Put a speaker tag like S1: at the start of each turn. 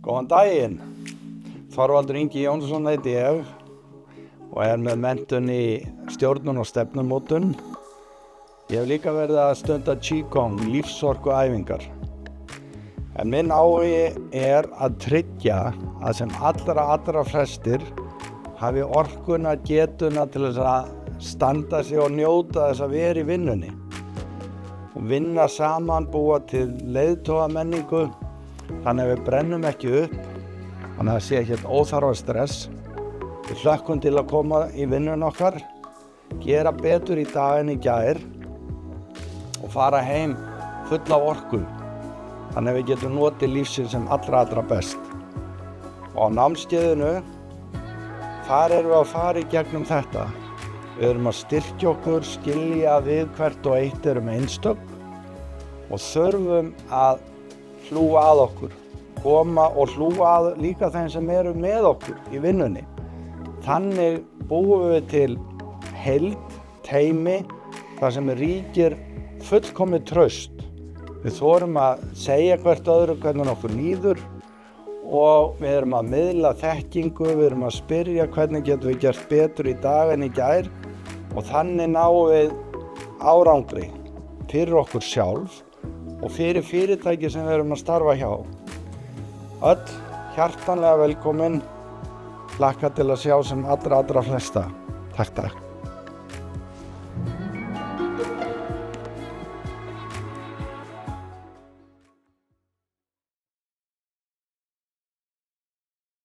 S1: Góðan daginn, Þorvaldur Ingi Jónsson heiti ég og með menntun í stjórnun og stefnumótun. Ég hef líka verið að stunda Qigong, lífsorkuæfingar. En minn áhugi að tryggja að sem allra flestir hafi orkuna, getuna til þess að standa sig og njóta þess að vera í vinnunni. Og vinna saman, búa til leiðtogamenningu, þannig að við brennum ekki upp, þannig að það sé ekkert óþarfa stress. Við hlökkum til að koma í vinnun okkar, gera betur í dag en í gær og fara heim full af orku, þannig að við getum notið lífsins sem allra best. Og á námskeiðinu, þar erum við að fara í gegnum þetta. Við erum að styrkja okkur, skilja við hvert og eitt erum einstök og þurfum að hlúa að okkur, koma og hlúa að líka þeim sem eru með okkur í vinnunni. Þannig búum við til heild, teymi, þar sem ríkir fullkomið traust. Við þorum að segja hvert öðru hvernig okkur líður og við erum að miðla þekkingu, við erum að spyrja hvernig getum við gert betur í dag en í gær og þannig náum við árangri fyrir okkur sjálf og fyrir fyrirtæki sem við erum að starfa hjá. Öll hjartanlega velkomin, hlakka til að sjá sem allra flesta. Takk.